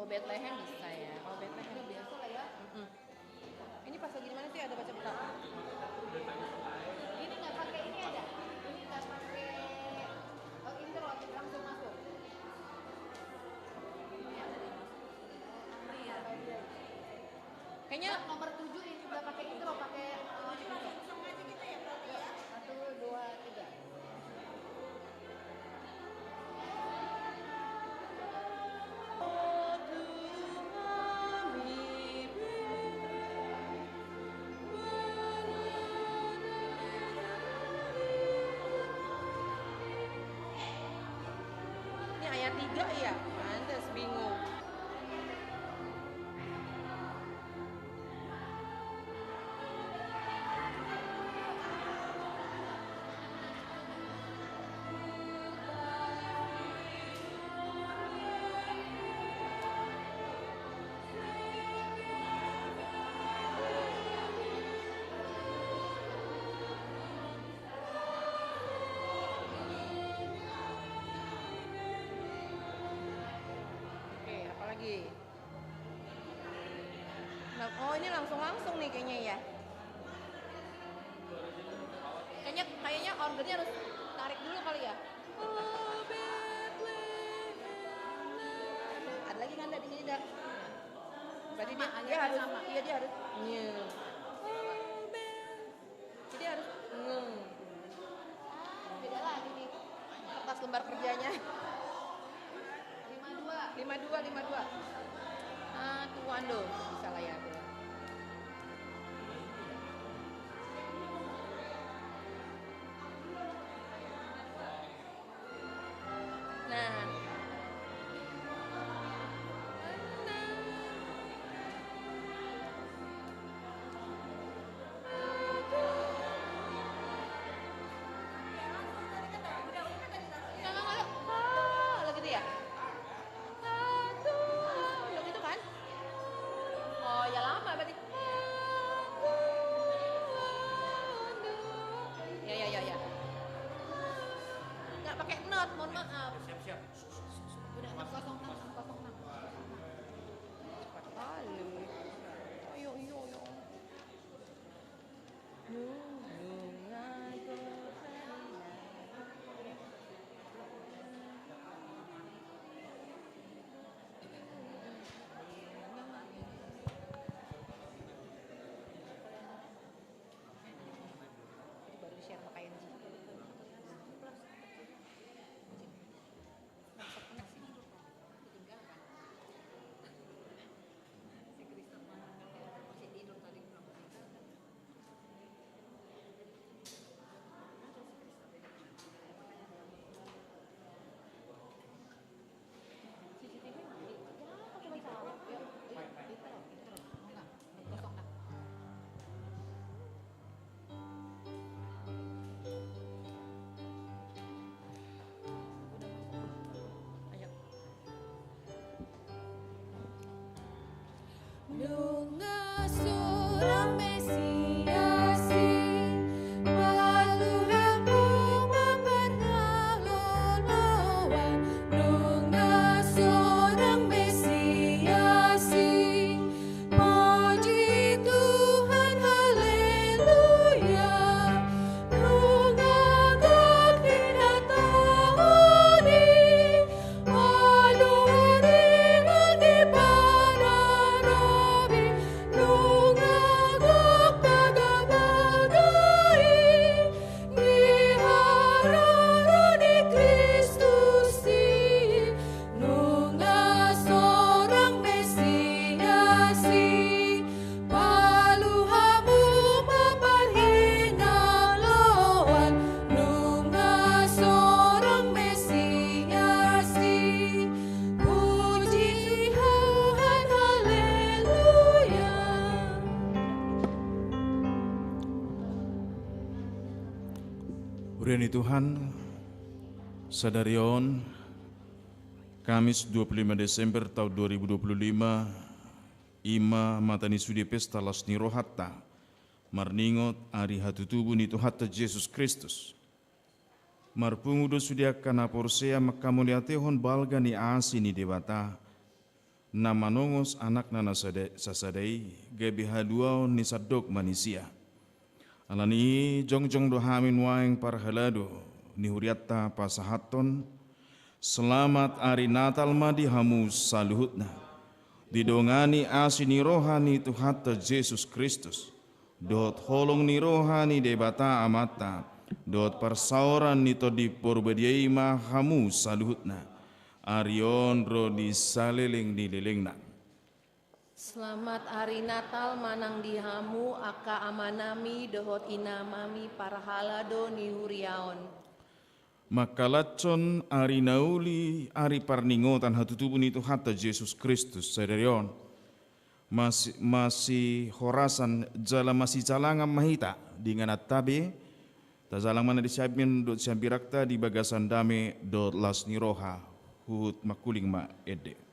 Bethlehem bisa ya. Kalau Bethlehem Udah biasa lah ya. Ini pas lagi di mana sih ada baca betapa? Ini nggak pakai ini ada. Ini nggak pakai intro langsung masuk. Kayaknya Nomor 7 ini udah pakai intro, pakai langsung aja kita ya berarti ya. 1, 2, 3. ini ayat 3 ya. Pantes bingung. Oke, apa lagi? Nah, oh ini langsung nih kayaknya ya. Kayaknya ordernya harus tarik dulu kali ya. Oh, Bethlehem. Ada lagi kan di sini dah. Berarti dia harus sama. Iya dia harus nye. Jadi harus nge. Beda lagi nih. Kertas lembar kerjanya 52. 52. Ah, tuan loh. Bisa lah ya. Nah. Lo gitu ya? Lo gitu kan? Oh ya lama berarti. Ya. Nggak pakai not, mohon maaf. Siap. Udah 606. Cepat kali. Ayo. Baru di-share sama KNG. Nunga surang Mesiasi, palu hamu memperhaloloan. Nunga surang Mesiasi, puji Tuhan, haleluya. Nunga gakina tahuni, palu haringan di Panarabi. Nunga gak pagabagai, dihararo di Kristus di. Nunga seorang Mesiasi, paluhamu maparhina loan. Nunga seorang Mesiasi, puji Tuhan, haleluya. Hadirin Tuhan, Sadarion, Kamis 25 Desember tahun 2025, Ima matani sudi pesta lasni rohatta, marningot ari hatutubu ni Tuhatta Yesus Kristus. Marpungudo sudia kana porsea makamuliatehon balga ni asi ni dewata, nama nongos anak nana sasadai gebi haduau ni sadok manusia. Alani jongjong do hamin waeng parhalado ni huriatta pasahaton selamat hari Natal madi hamu saluhutna didongani asini rohani Tuhan Yesus Kristus dot holong ni rohani debata amata dot persauran ni to di porbediai ma hamu saluhutna arion ro di saleling di lelengna. Selamat hari Natal manang dihamu aka amanami dohot inamami parhalado ni huriaon. Makalacon ari nauli ari parningotan hatutubun itu hatta Yesus Kristus sederion masih horasan jala masih jalangam mahita dengan tabe ta jalang mana disiapin dot siambirakta di bagasan dame dot las niroha hut makuling ma ede.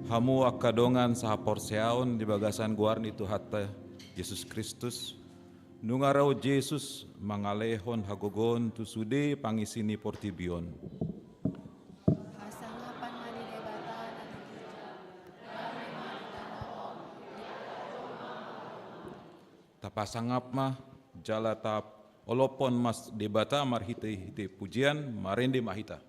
Hamu akadongan sahaporseaon di bagasan guarni tu hatta Yesus Kristus. Nungarau Yesus mangalehon hagogon tu sude pangisini portibion. Pasangapan mani debatan Tapasangap mah jala tap olopon mas debata marhite hite pujian marende mahita.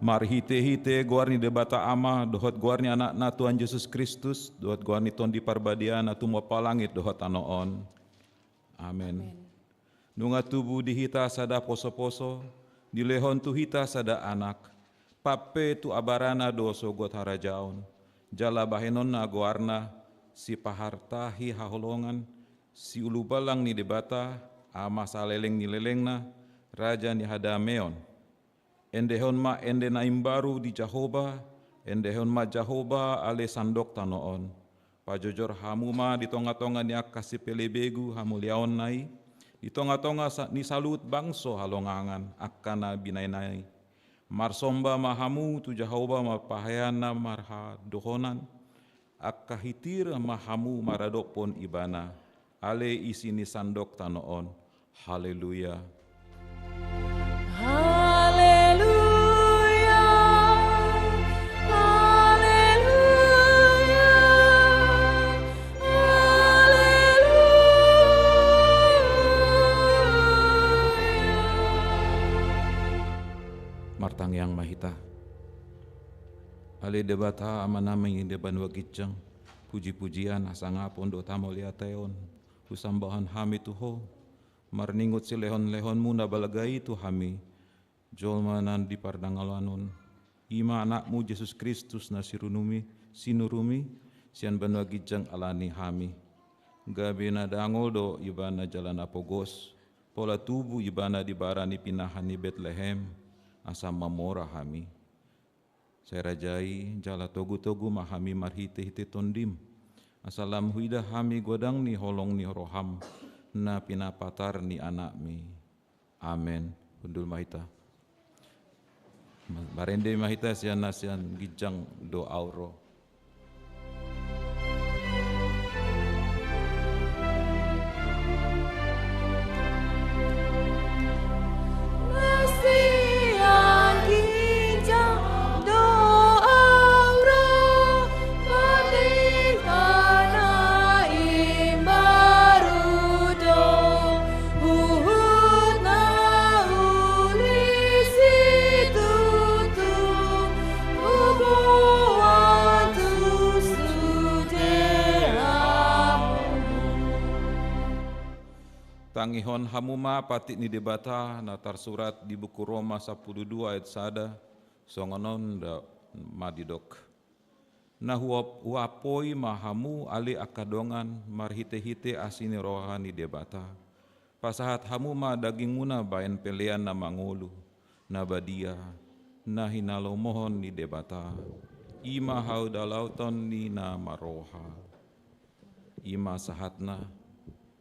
Marhite-hite guarni debata ama dohot guarni anak na Tuhan Yesus Kristus dohot guarni ton di parbadian atu mopa langit dohot anoon. Amen. Nunga tubuh dihita sada poso-poso dilehon tu hita sada anak pape tu abarana doso got harajaon jala bahenon na guarna si pahartahi haholongan si ulu balang ni debata ama saleleng ni lelengna raja ni hadameon. Endehon ma ende naim baru di Jahoba, endehon ma Jahoba ale sandok tanoon. Pajojor hamu ma di tonga-tonga ni akasi pelebegu hamu liaon nai, di tonga-tonga ni salut bangso halongangan akana binai-nai. Marsomba ma hamu tu Jahoba ma pahayana marha dohonan, akka hitir ma hamu maradopon ibana. ale isini sandok tanoon. Haleluya. Haleluya, haleluya, haleluya. Martang yang mahita. Ale debata amanamay deban wagitjang. Puji-pujian asangapon do tamo liateon. Usambahan hami tuho. Marningot si lehon-lehon mu na balagay tu hami. Jolmanan di pardangalanon. Ima anakmu Yesus Kristus na sinurumi. Sian banwagitjang alani hami. Gabi na dangol do ibana jalan apogos. Pola tubuh ibana di barani pinahan ni Bethlehem. Asam mamora hami. Saya rajai jala togu-togu mahami marhite-hite tondim. Asalam huida hami godang ni holong ni roham. Na pinapatar ni anak mi. Amen. Undul mahita. Barende mahita sian gijang do auro. Tangihon hamuma patik ni debata natar surat di buku Roma 12 ayat 1 songonon da madidok. Nah huapoi mahamu ali akadongan marhite-hite asini rohani debata. Pasahat hamu ma daging muna bayan pelean na mangulu, na badia, na hinalomohon ni debata. Ima haudalauton ni na maroha. Ima sahatna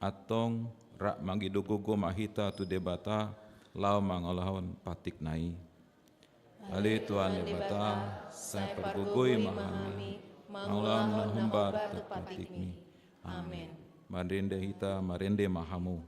atong rak magidogogo mahita tu debata lau mangalahon patik nai. Ali tuan debata saya pergugui mahami maulam nahumbar patik mi. Amen. Marende hita marende mahamu.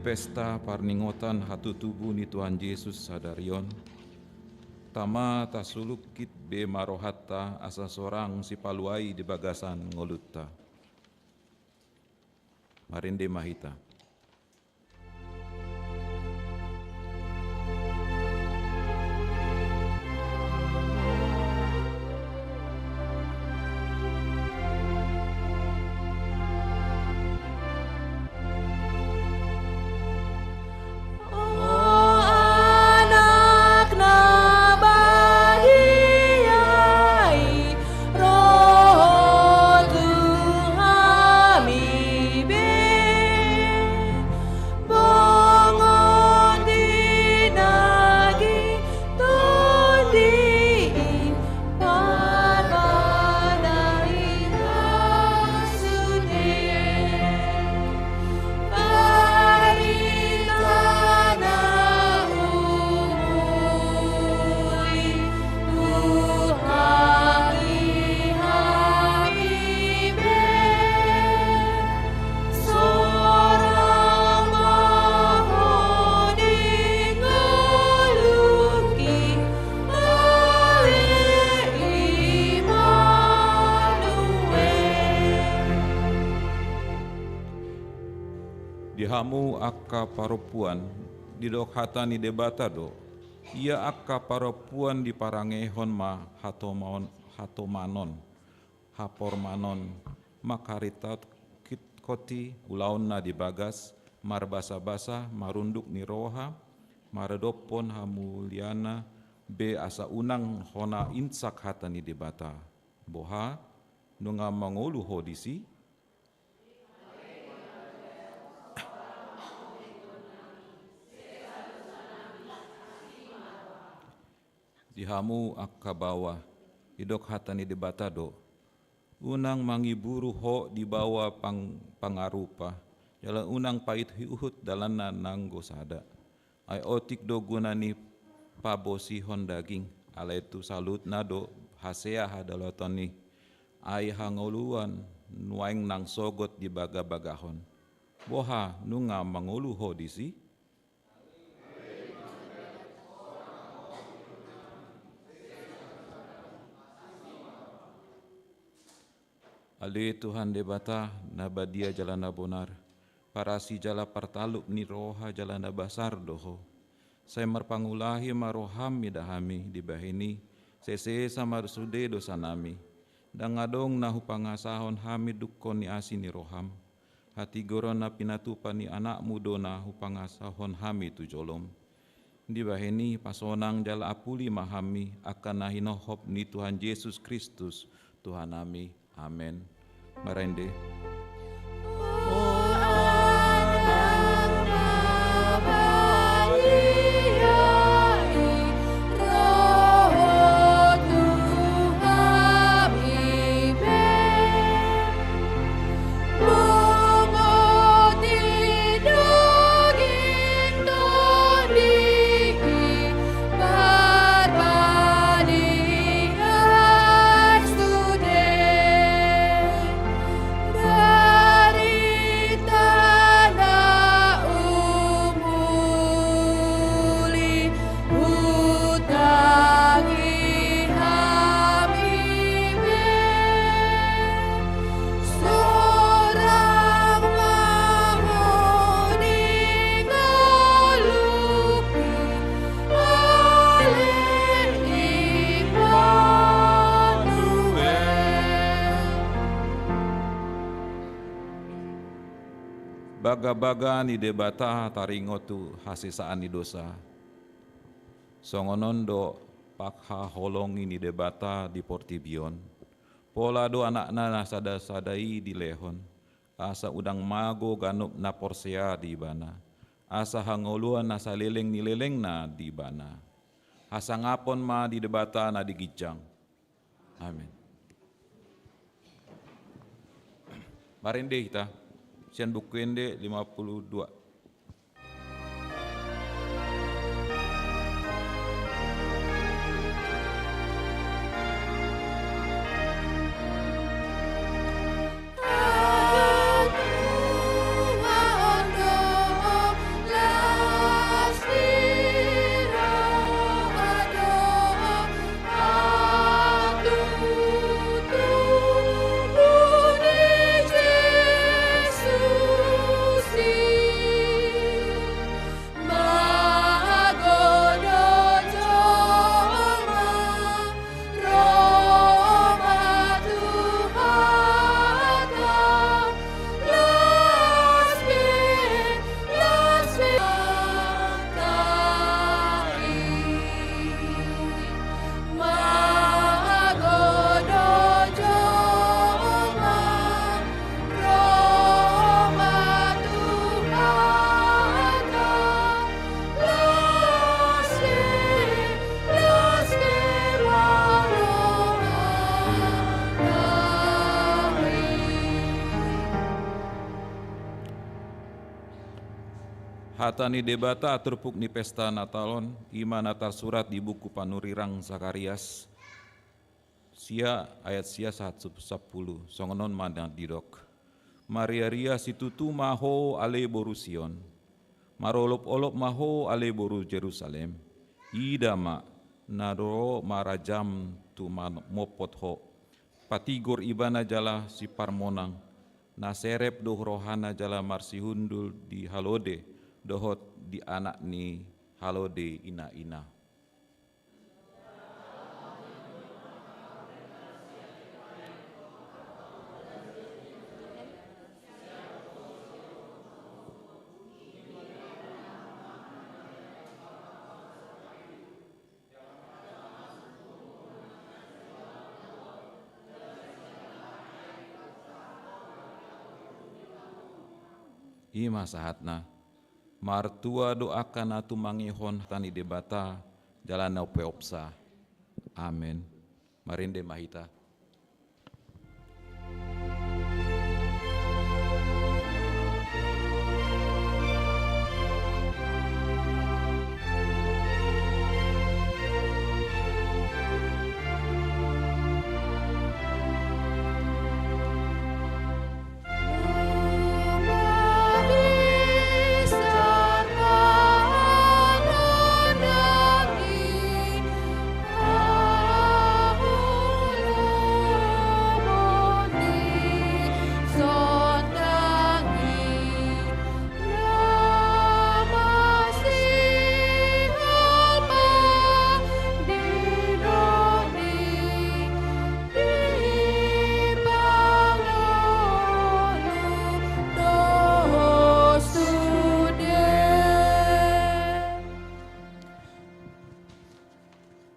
Pesta parningotan hatu tubuh ni Tuhan Yesus sadarion. Tama tasulukit be marohatta asa sorang si paluai di bagasan ngolutta. Marinde mahita. Roh Tuhan Dihamu akka parupuan didok hatani debata do. Ia akka parupuan di parangehon ma hatomanon hapormanon makaritat koti ulauna di bagas marbasa-basa marunduk ni roha maredopon hamuliana be asa unang hona insak hatani debata boha nunga mangulu hodisi dihamu akka bawa idok hatani debata do unang mangiburu ho di bawah pangarupa jalan unang pait hiuhut dalana nanggo sada ai otik do gunani pabosihon daging ala itu salut nado hasea hadalatoni ai hangoluan nuaing nang sogot di baga-bagahon boha nunga mangulu ho disi Ali Tuhan debata nabadia jalana bonar, parasi jala partalup ni roha jalana basar doho. Saya merpangulahi maroham midahami dibahini, sese samarsude dosa nami. Dangadong nahu pangasahon hami dukon ni asi ni roham. Hati gorona pinatupa ni anak mudo nahu pangasahon hami tu jolom. Dibahini pasonang jala apuli mahami akan nahinohop ni Tuhan Yesus Kristus Tuhan nami. Amin. Marende. Baga-baga ni debata taringotu hasisaan ni dosa. Songonon do pakha holongi ni debata di portibion. Pola do anak-anak nasada-sadai di lehon. Asa udang mago ganup na porsea di bana. Asa hangoluan nasa leleng ni leleng na di bana. Asa ngapon ma di debata na di gijang. Amin. Marinde kita. Sian buku ende 52. Hatani debata aturpuk ni pesta Natalon, ima natar surat di buku panurirang Zakarias. Sia ayat sia 110, songonon mana didok. Maria ria situtu maho ale boru Sion. Marolop-olop maho ale boru Jerusalem. Idama naro marajam tu mopot ho. Patigor ibana jala si parmonang. na serep doh rohana jala marsi hundul di halode, dohot di anak ni halode ina-ina. Ima sahatna, martua doakan atu mangihon tani debata jalan na peopsa. Amin. Marinde mahita.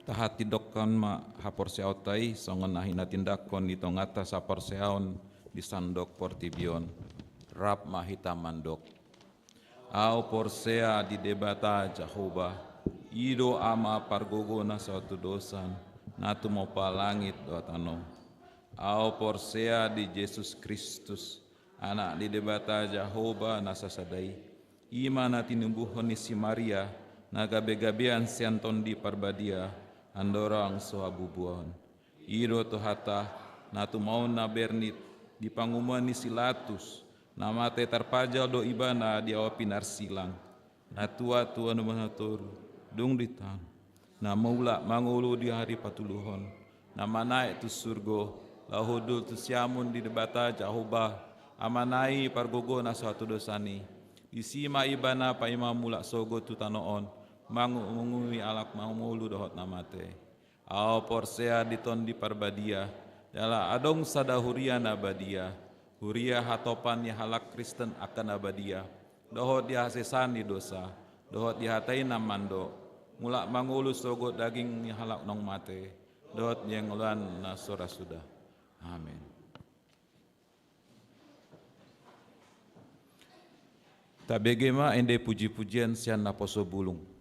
Tahati dokkan ma haporseautai songon ahina tindakon di tongata saporseaon di sandok portibion rap mahita mandok au porsea di debata Jehovah ido ama pargogo na suatu dosan natu mau palangit doatano au porsea di Yesus Kristus anak di debata Jehovah nasasadai ima na tinumbuhon ni si Maria na gabe-gabean sianton di parbadia andorang soabubuan iro tohata natu mau na bernit di pangumuan ni silatus nama te tarpajal do ibana di awapinar silang na tua-tua nu mengatur dung ditan na maula mangulu di hari patuluhon na naik tu surgo lahudul tu siamun di debata Jehovah amanai pargogo na suatu dosani isima ibana pa imam mula sogo tu tanoon mangungui alak mangulu dohot namate au porsea diton di parbadia jala adong sadahuria nabadia huria hatopan ya halak Kristen akan abadia dohot dihasesan di dosa dohot dihatai namando mulak mangulu sogot daging ni halak nong mate dohot yang ulan nasora sudah. Amin. Tabegema ende puji-pujian sian naposo bulung.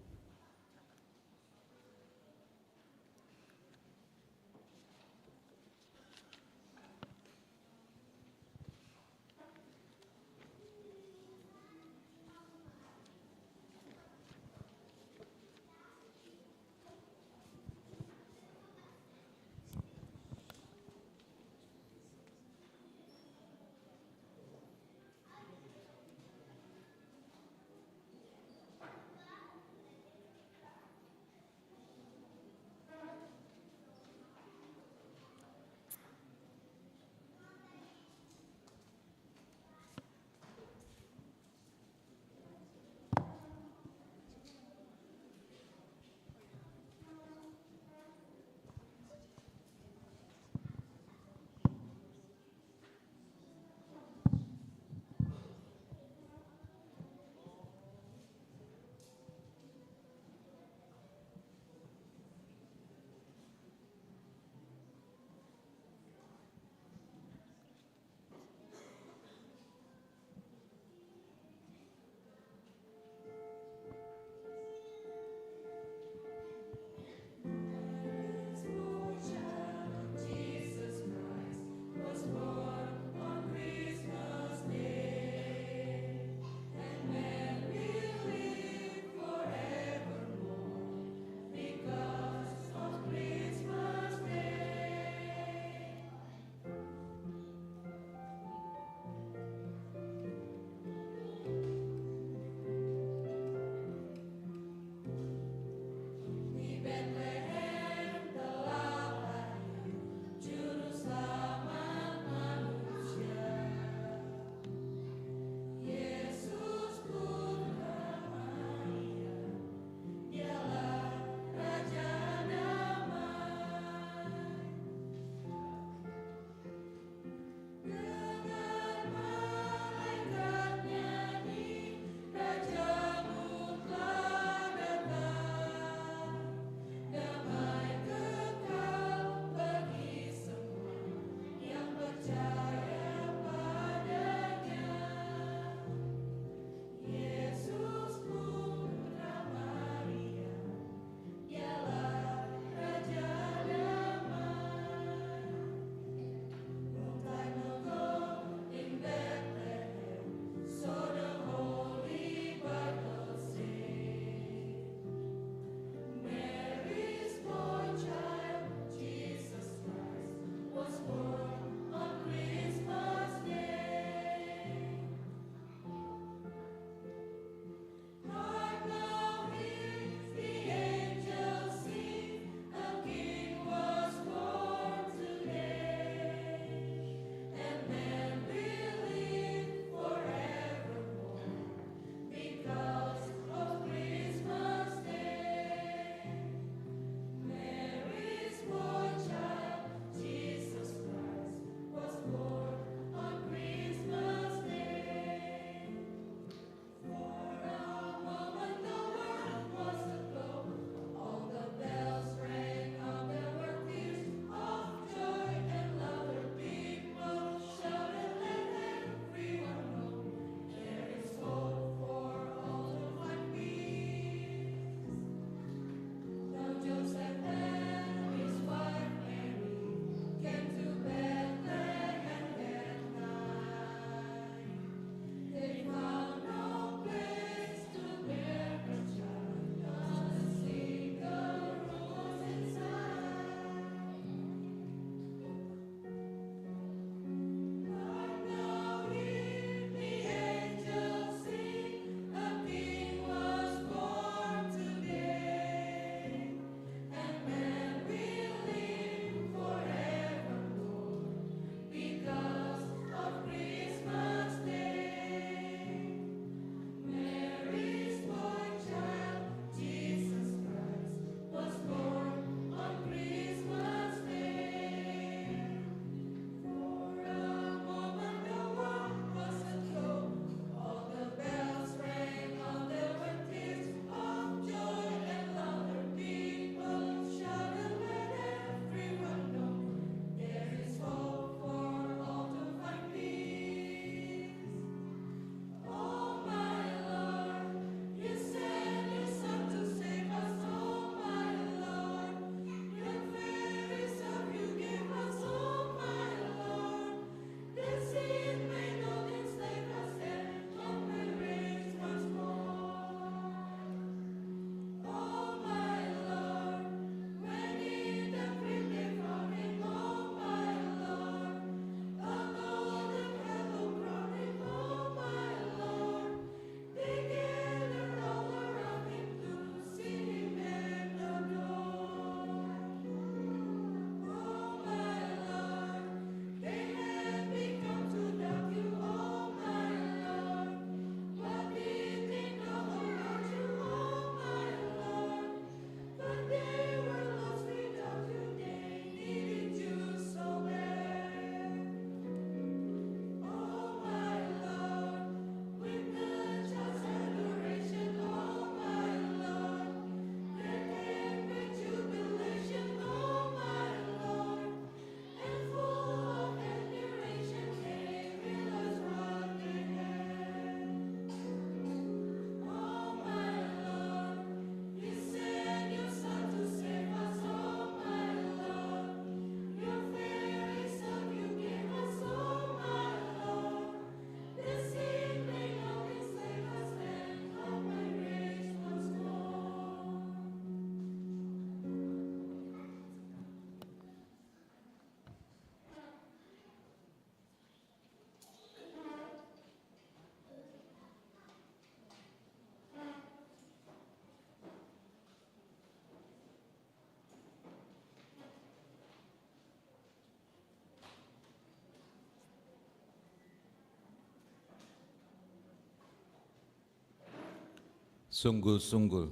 Sunggul-sunggul.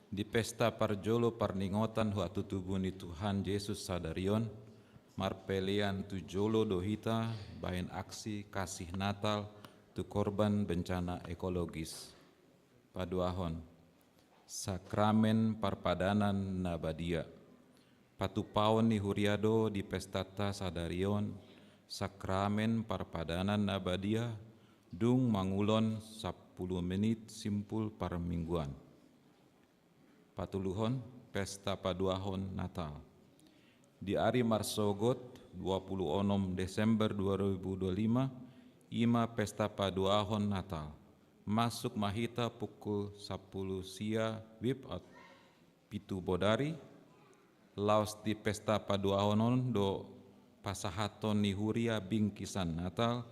Di pesta parjolo parningotan hu atutubuni Tuhan Yesus sadarion, marpelian tu jolo dohita bain aksi kasih Natal tu korban bencana ekologis. Paduahon, sakramen parpadanan nabadia. Patupaon ni huriado di pestata sadarion, sakramen parpadanan nabadia, dung mangulon 10 menit simpul par mingguan. Patuluhon, pesta paduahon Natal. Di hari Marsogot 26 Desember 2025, ima pesta paduahon Natal. Masuk mahita pukul 10 sia wib at pitu bodari, laos di pesta paduahonon do pasahaton ni huria bingkisan Natal,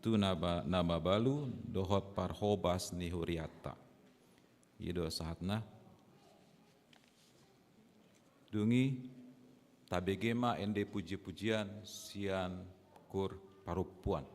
tu nama balu dohot parhobas ni huriata. Ido saatna. Dungi tabegema ende puji-pujian sian kur parupuan.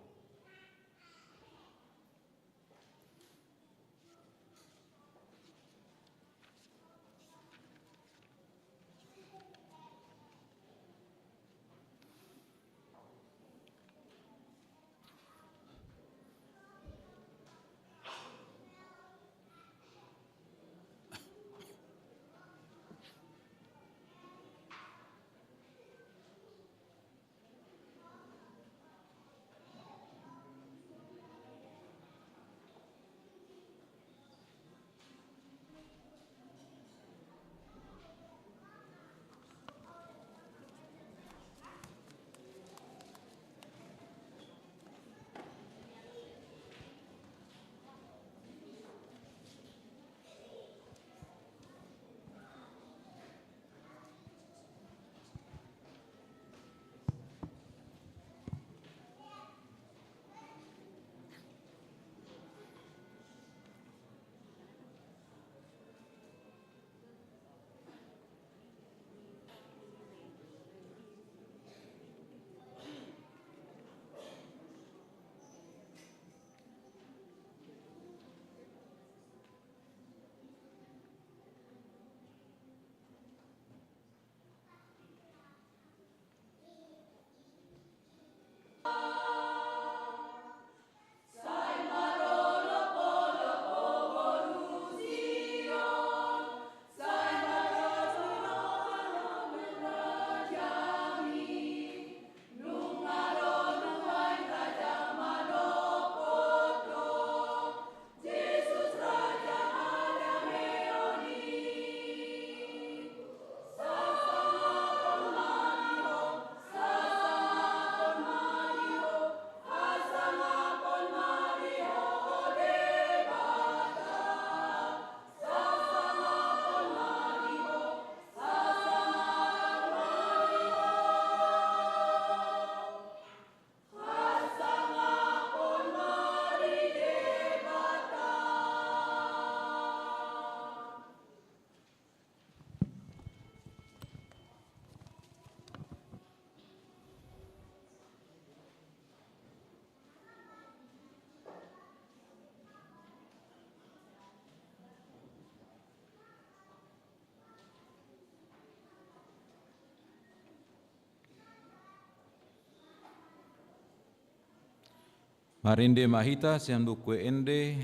Marinde mahita sian buku ende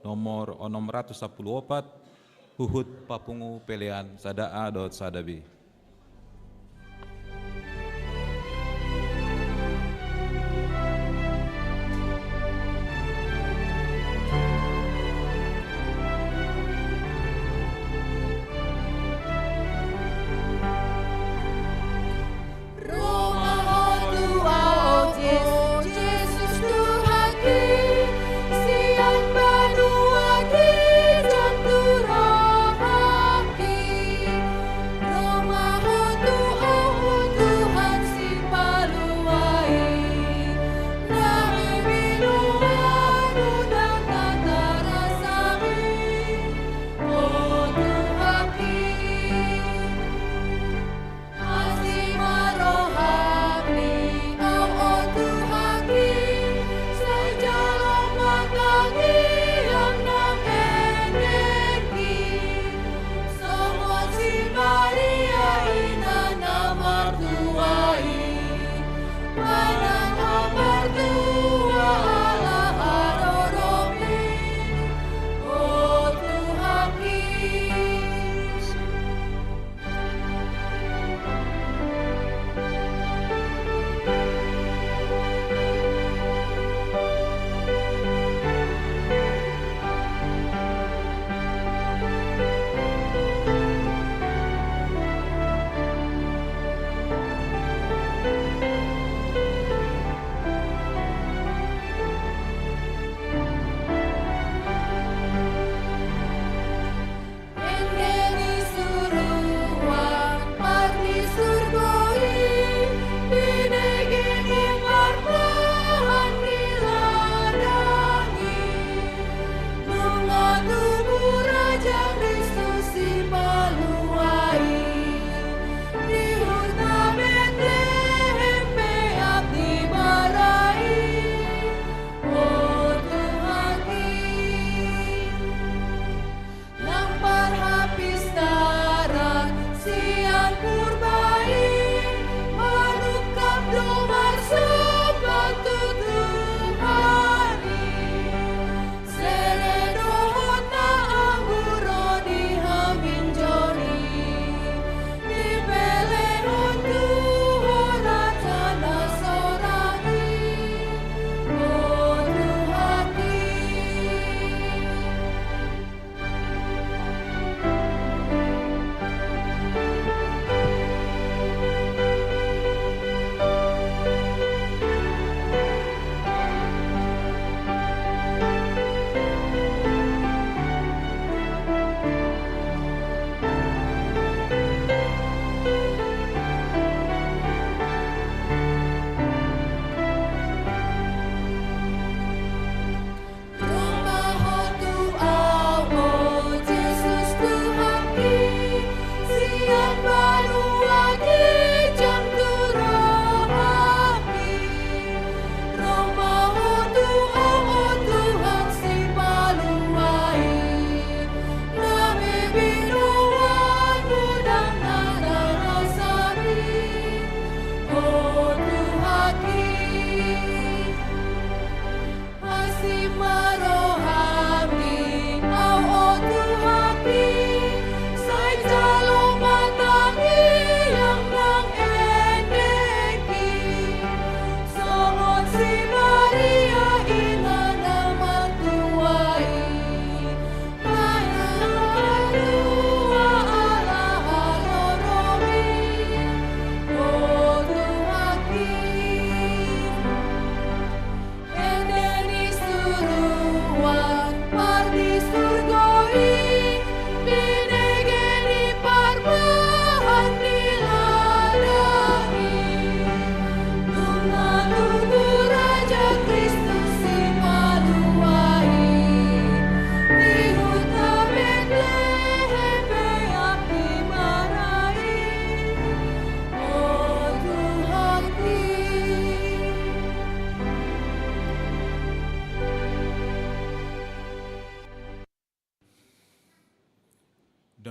nomor 614 Huhut Papungu pelean sadaa dot sadabi. Roma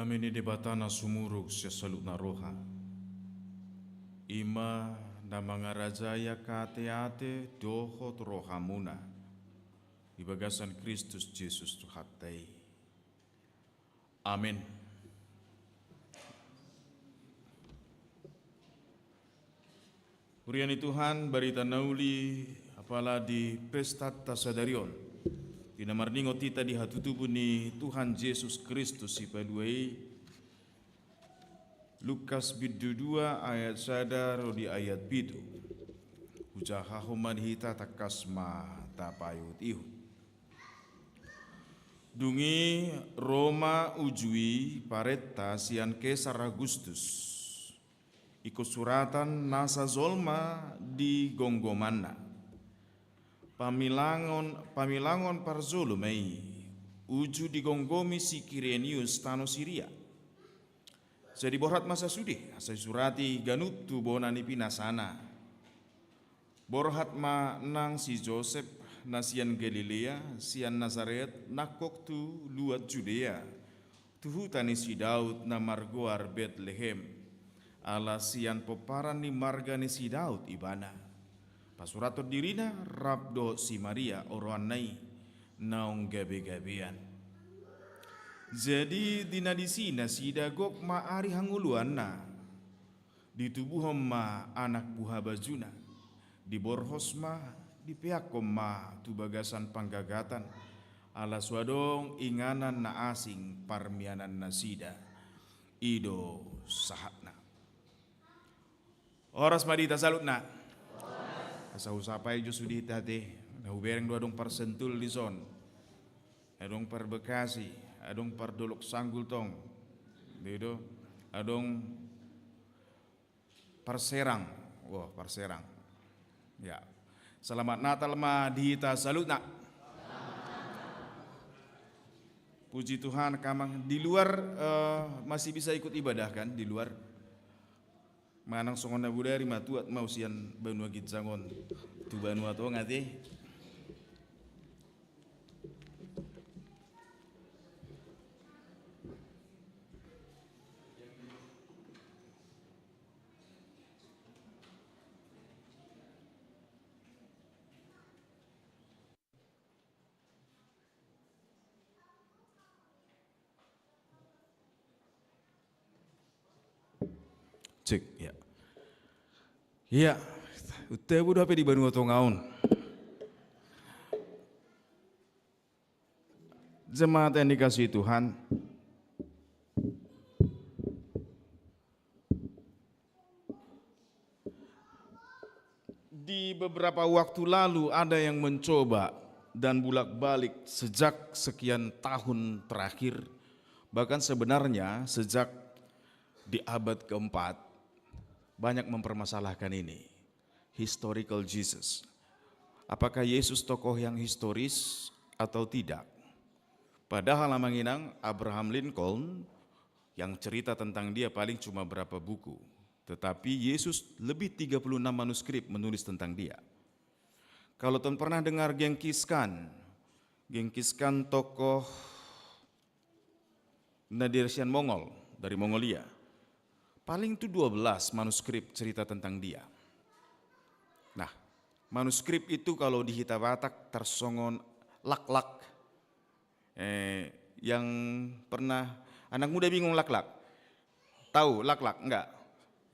Kami ni debatana sumurug sa salut na roha. Ima na mga rajaya kate-ate dohot roha muna. Ibagasan Kristus Jesus Tuhatay. Amin. Puriani Tuhan, barita nauli apala di pesta tasadarion. Pinamarningo tita di hatutubu ni Tuhan Yesus Kristus si paluai. Lukas bidu 2 ayat sadar di ayat bidu. Ujahahuman hita takasma tapayut ihu. Dungi Roma ujui paretta sian Kesar Agustus. Ikut suratan nasa zolma di gonggomanna. Pamilangon parzolumei uju di gonggomi si Kirenius tano Siria. Jadi borhat masa sudi, asai surati ganutu bonani pinasana. Borhat ma nang si Joseph nasian Galilea, sian Nazaret nakok tu luat Judea. Tuhu tani si Daud na margoar Bethlehem. Ala sian peparan ni marga ni si Daud ibana. Pasurato dirina rabdo si Maria oroan nai naung gabe-gabean. Jadi dina di sina si dagok ma ari hanguluan na. Di tubuh ma anak buah bajuna. Di borhos ma di peakom ma tu bagasan panggagatan. Ala swadong inganan na asing parmianan na sida. Ido sahatna. Oras madita salut na. Asa usapai jo sudi tate. Na ubereng dua dong parsentul di son. Adong par Bekasi, adong par Dolok Sanggul tong. Dido, adong par Serang. Wah, par Serang. Ya. Selamat Natal ma dihita salut na. Puji Tuhan kamang di luar masih bisa ikut ibadah kan di luar. Manang songon na budari matuat mau sian banua gitsangon tu banua to ngati. Cek ya. Iya, udah udah apa di Banua Tongaun. Jemaat yang dikasihi Tuhan, di beberapa waktu lalu ada yang mencoba dan bolak-balik sejak sekian tahun terakhir, bahkan sebenarnya sejak di abad keempat, banyak mempermasalahkan ini. Historical Jesus. Apakah Yesus tokoh yang historis atau tidak? Padahal lamanginang Abraham Lincoln yang cerita tentang dia paling cuma berapa buku. Tetapi Yesus lebih 36 manuskrip menulis tentang dia. Kalau teman pernah dengar Genghis Khan tokoh Nadir Shah Mongol dari Mongolia. Paling itu 12 manuskrip cerita tentang dia. Nah, manuskrip itu kalau di Hita Batak tersongon lak-lak. Yang pernah, anak muda bingung lak-lak. Tahu lak-lak? Enggak?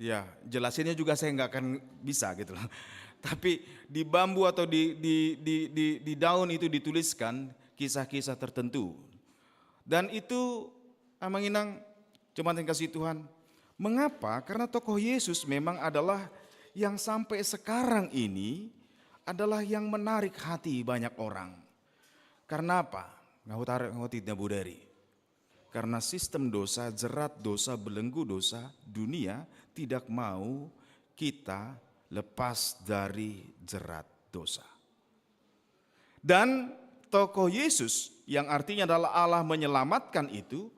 Ya, jelasinnya juga saya enggak akan bisa gitu loh. Tapi di bambu atau di daun itu dituliskan kisah-kisah tertentu. Dan itu amanginang jemaat yang kasih Tuhan. Mengapa? Karena tokoh Yesus memang adalah yang sampai sekarang ini adalah yang menarik hati banyak orang. Karena apa? Ngahutidnya budari. Karena sistem dosa, jerat dosa, belenggu dosa, dunia tidak mau kita lepas dari jerat dosa. Dan tokoh Yesus yang artinya adalah Allah menyelamatkan itu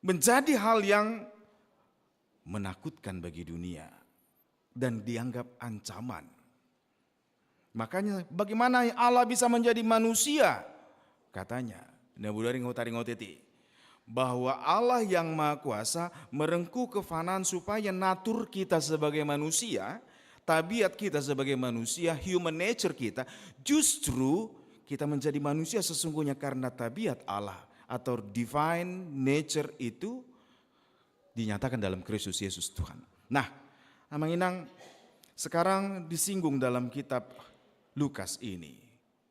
menjadi hal yang menakutkan bagi dunia dan dianggap ancaman. Makanya bagaimana Allah bisa menjadi manusia? Katanya, Nabudari ngotari ngoteti. bahwa Allah yang Maha Kuasa merengkuh kefanaan supaya natur kita sebagai manusia, tabiat kita sebagai manusia, human nature kita, justru kita menjadi manusia sesungguhnya karena tabiat Allah atau divine nature itu dinyatakan dalam Kristus Yesus Tuhan. Nah, Amang Inang sekarang disinggung dalam kitab Lukas ini,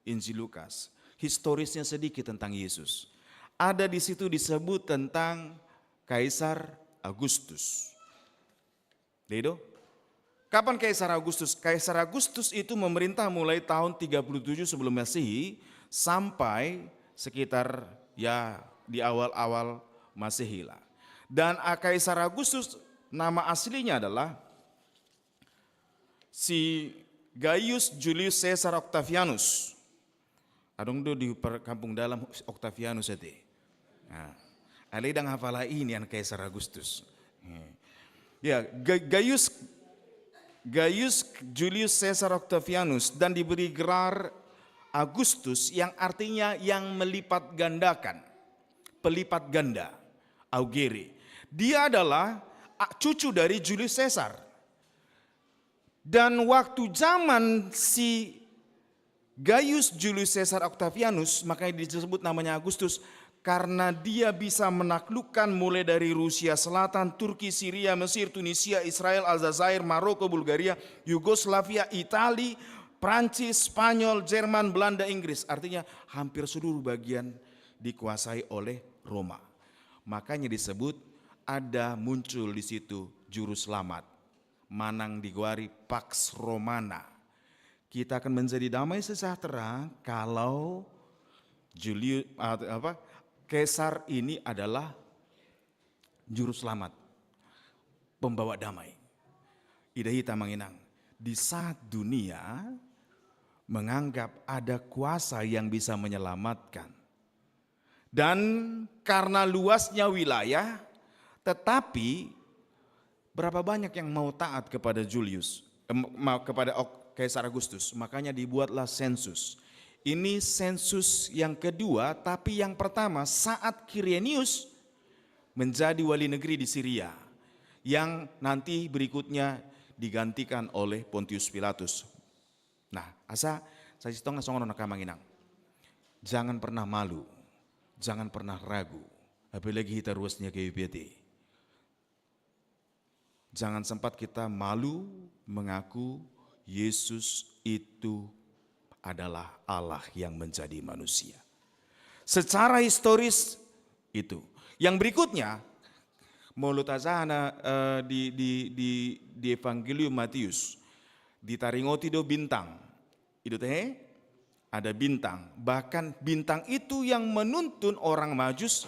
Injil Lukas, historisnya sedikit tentang Yesus. Ada di situ disebut tentang Kaisar Agustus. Dedo? Kapan Kaisar Agustus? Kaisar Agustus itu memerintah mulai tahun 37 sebelum Masehi sampai sekitar ya di awal-awal Masehi lah. Dan Kaisar Agustus nama aslinya adalah si Gaius Julius Caesar Octavianus. Adong do di kampung dalam Octavianus itu. Nah, aledang hafalah ini yang Kaisar Agustus. Ya, Gaius Julius Caesar Octavianus dan diberi gelar Agustus yang artinya yang melipat gandakan, pelipat ganda, augere. Dia adalah cucu dari Julius Caesar. Dan waktu zaman si Gaius Julius Caesar Octavianus, makanya disebut namanya Agustus, karena dia bisa menaklukkan mulai dari Rusia Selatan, Turki, Syria, Mesir, Tunisia, Israel, Aljazair, Maroko, Bulgaria, Yugoslavia, Italia, Prancis, Spanyol, Jerman, Belanda, Inggris. Artinya hampir seluruh bagian dikuasai oleh Roma. Makanya disebut ada muncul di situ juru selamat, Manang Diguari Pax Romana. Kita akan menjadi damai sejahtera kalau Kaisar ini adalah juru selamat, pembawa damai. Idahi Tamanginang, di saat dunia menganggap ada kuasa yang bisa menyelamatkan. Dan karena luasnya wilayah, tetapi berapa banyak yang mau taat kepada kepada Kaisar Agustus, makanya dibuatlah sensus. Ini sensus yang kedua, tapi yang pertama saat Quirinius menjadi wali negeri di Syria, yang nanti berikutnya digantikan oleh Pontius Pilatus. Nah, asa saya sitong ngasongon nakamanginang. Jangan pernah malu, jangan pernah ragu, apalagi kita ruasnya KBPT. Jangan sempat kita malu mengaku Yesus itu adalah Allah yang menjadi manusia. Secara historis itu. Yang berikutnya, mulut azana di Evangelium Matius, ditaringoti do bintang. Itu teh ada bintang. Bahkan bintang itu yang menuntun orang Majus.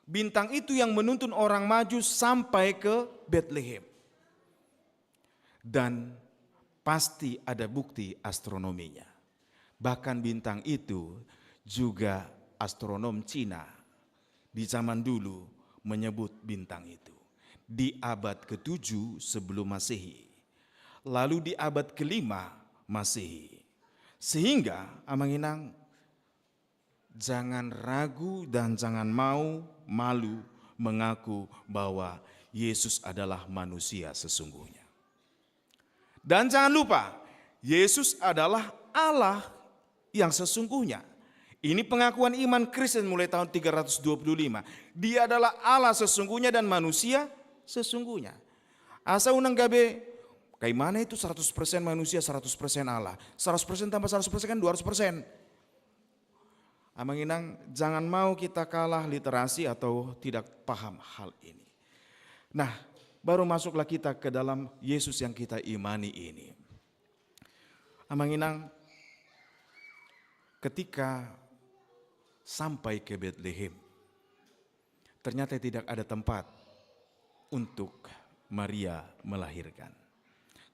Bintang itu yang menuntun orang Majus sampai ke Bethlehem. Dan pasti ada bukti astronominya. Bahkan bintang itu juga astronom Cina di zaman dulu menyebut bintang itu. Di abad ke-7 sebelum Masehi. Lalu di abad ke-5 Masehi. Sehingga Amanginang jangan ragu dan jangan mau malu mengaku bahwa Yesus adalah manusia sesungguhnya. Dan jangan lupa, Yesus adalah Allah yang sesungguhnya. Ini pengakuan iman Kristen mulai tahun 325. Dia adalah Allah sesungguhnya dan manusia sesungguhnya. Asa unang gabe, kayak mana itu 100% manusia, 100% Allah. 100% tambah 100% kan 200%. Amanginang, jangan mau kita kalah literasi atau tidak paham hal ini. Nah, baru masuklah kita ke dalam Yesus yang kita imani ini. Amanginang, ketika sampai ke Bethlehem, ternyata tidak ada tempat untuk Maria melahirkan.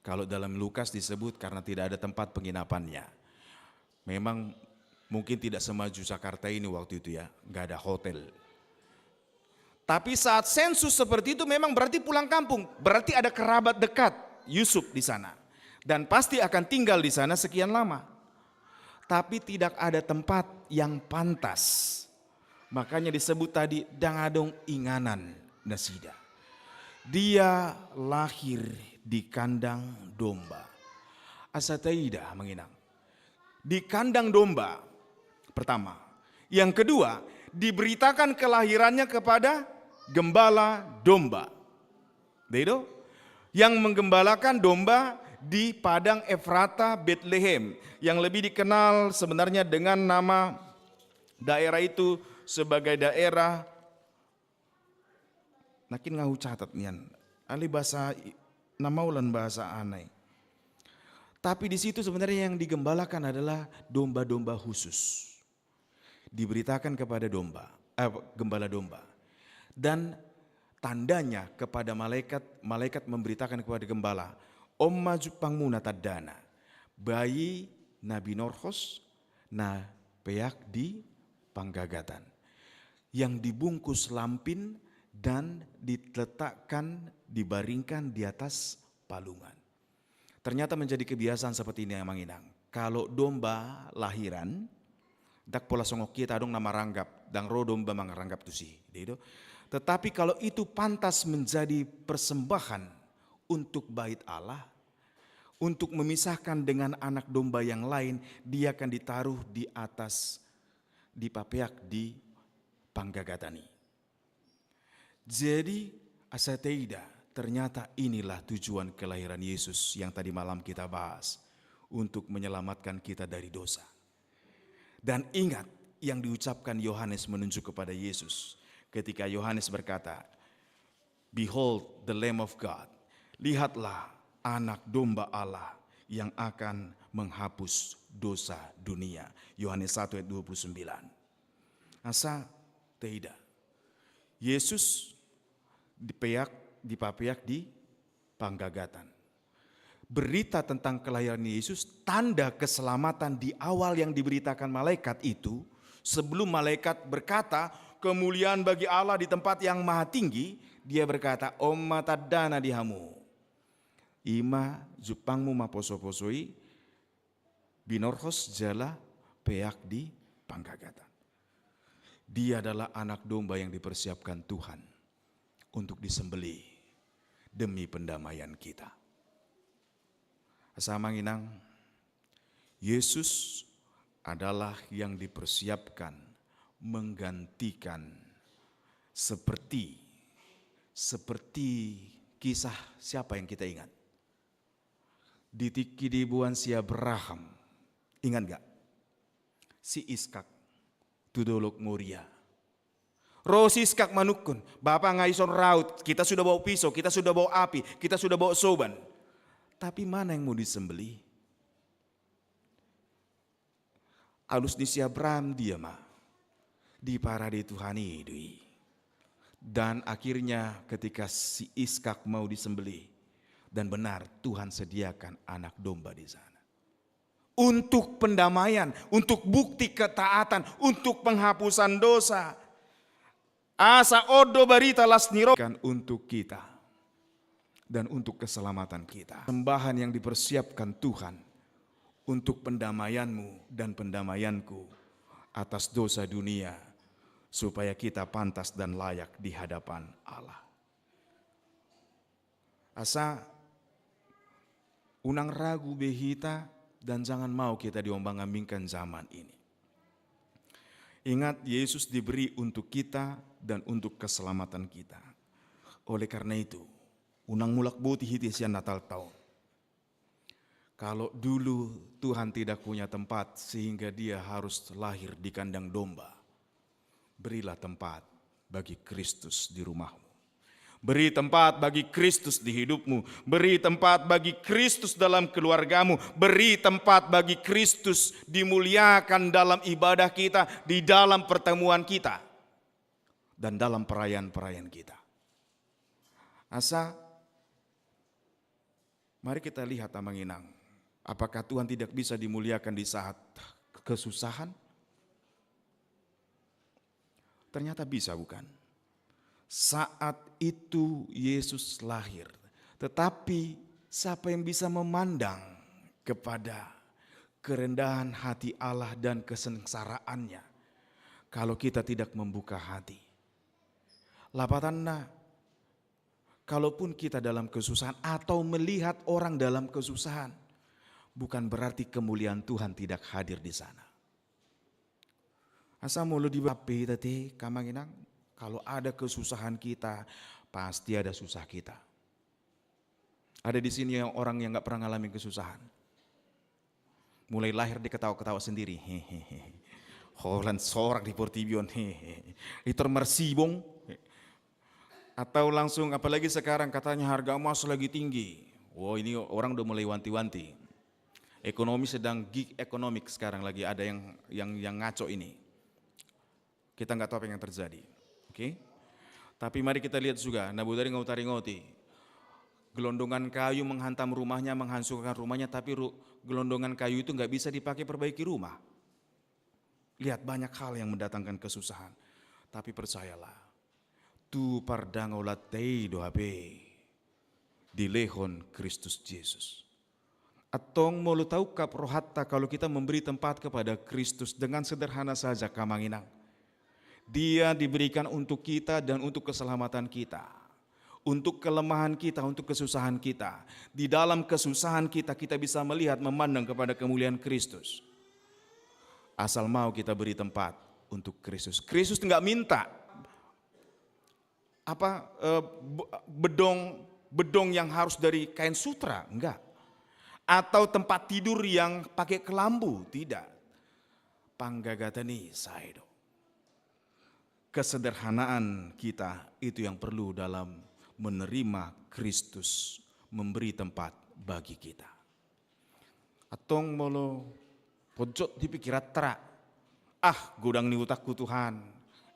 Kalau dalam Lukas disebut karena tidak ada tempat penginapannya. Memang mungkin tidak semaju Jakarta ini waktu itu ya, nggak ada hotel. Tapi saat sensus seperti itu memang berarti pulang kampung, berarti ada kerabat dekat Yusuf di sana. Dan pasti akan tinggal di sana sekian lama. Tapi tidak ada tempat yang pantas Makanya disebut tadi dangadong inganan nasida. Dia lahir di kandang domba. Asataida menginang. Di kandang domba pertama. Yang kedua, diberitakan kelahirannya kepada gembala domba. Dedo? Yang menggembalakan domba di padang Efrata Bethlehem, yang lebih dikenal sebenarnya dengan nama daerah itu sebagai daerah nakin ngahu catat nian ali bahasa namaulan bahasa anai. Tapi di situ sebenarnya yang digembalakan adalah domba-domba khusus. Diberitakan kepada gembala domba. Dan tandanya kepada malaikat memberitakan kepada gembala, Omma jupangmu natadana, bayi Nabi Norhos na peyak di panggagatan, yang dibungkus lampin dan diletakkan, dibaringkan di atas palungan. Ternyata menjadi kebiasaan seperti ini yang manginang. Kalau domba lahiran, dak pola songok kita dong nama ranggap, dang ro domba mangaranggap tu sih. Tetapi kalau itu pantas menjadi persembahan untuk bait Allah, untuk memisahkan dengan anak domba yang lain, dia akan ditaruh di atas, dipapeak di panggagatani. Jadi asateida, ternyata inilah tujuan kelahiran Yesus yang tadi malam kita bahas, untuk menyelamatkan kita dari dosa. Dan ingat yang diucapkan Yohanes menunjuk kepada Yesus ketika Yohanes berkata, "Behold the Lamb of God." Lihatlah anak domba Allah yang akan menghapus dosa dunia. Yohanes 1 ayat 29. Asa tidak. Yesus dipapeak di panggagatan. Berita tentang kelahiran Yesus, tanda keselamatan di awal yang diberitakan malaikat itu, sebelum malaikat berkata, kemuliaan bagi Allah di tempat yang maha tinggi, dia berkata, Omma tadana dihamu. Ima jupangmu maposo-posoi, binorhos jala peak di panggagatan. Dia adalah anak domba yang dipersiapkan Tuhan untuk disembelih demi pendamaian kita. Asa manginang, Yesus adalah yang dipersiapkan menggantikan seperti kisah siapa yang kita ingat? Di Kidibuan si Abraham, ingat gak? Si Iskak, tudolok Moria. Rosi Iskak manukun, Bapak ngaison raut, kita sudah bawa pisau, kita sudah bawa api, kita sudah bawa soban. Tapi mana yang mau disembelih? Alus di si Abraham dia mah. Di parade Tuhan itu. Dan akhirnya ketika si Iskak mau disembelih, dan benar Tuhan sediakan anak domba di sana. Untuk pendamaian, untuk bukti ketaatan, untuk penghapusan dosa. Asa odo barita lasnirokan untuk kita. Dan untuk keselamatan kita. Sembahan yang dipersiapkan Tuhan untuk pendamaianmu dan pendamaianku atas dosa dunia, supaya kita pantas dan layak di hadapan Allah. Asa unang ragu behita dan jangan mau kita diombang-ambingkan zaman ini. Ingat, Yesus diberi untuk kita dan untuk keselamatan kita. Oleh karena itu, unang mulak buti hitisian Natal tahun. Kalau dulu Tuhan tidak punya tempat sehingga dia harus lahir di kandang domba, berilah tempat bagi Kristus di rumahmu. Beri tempat bagi Kristus di hidupmu. Beri tempat bagi Kristus dalam keluargamu. Beri tempat bagi Kristus dimuliakan dalam ibadah kita, di dalam pertemuan kita, dan dalam perayaan-perayaan kita. Asa, mari kita lihat Tamanginang. Apakah Tuhan tidak bisa dimuliakan di saat kesusahan? Ternyata bisa, bukan? Saat itu Yesus lahir. Tetapi siapa yang bisa memandang kepada kerendahan hati Allah dan kesengsaraannya? kalau kita tidak membuka hati. Lapatanna, kalaupun kita dalam kesusahan atau melihat orang dalam kesusahan, bukan berarti kemuliaan Tuhan tidak hadir di sana. Asa mulu di bape tadi kamanginang, kalau ada kesusahan kita, pasti ada susah kita. Ada di sini yang orang yang nggak pernah ngalamin kesusahan. Mulai lahir dia ketawa-ketawa sendiri. Hehehe. Holan sorak di Portibion. Hehehe. Itu mersibong. Atau langsung apalagi sekarang katanya harga emas lagi tinggi. Wow, ini orang udah mulai wanti-wanti. Ekonomi sedang gig economic sekarang lagi ada yang ngaco ini. Kita nggak tahu apa yang terjadi. Oke? Tapi mari kita lihat juga, Nabudari ngautari ngoti. Gelondongan kayu menghantam rumahnya, menghancurkan rumahnya, tapi gelondongan kayu itu nggak bisa dipakai perbaiki rumah. Lihat banyak hal yang mendatangkan kesusahan. Tapi percayalah, tu pardangolatei doabe di lehon Kristus Yesus. Atong mau tahu kap rohatta kalau kita memberi tempat kepada Kristus dengan sederhana saja kamanginang. Dia diberikan untuk kita dan untuk keselamatan kita. Untuk kelemahan kita, untuk kesusahan kita. Di dalam kesusahan kita bisa melihat, memandang kepada kemuliaan Kristus. Asal mau kita beri tempat untuk Kristus. Kristus enggak minta bedong yang harus dari kain sutra, enggak. Atau tempat tidur yang pakai kelambu, tidak. Panggagatani saido. Kesederhanaan kita itu yang perlu dalam menerima Kristus, memberi tempat bagi kita. Atong molo pojok di pikiran terak. Gudang ni utakku Tuhan.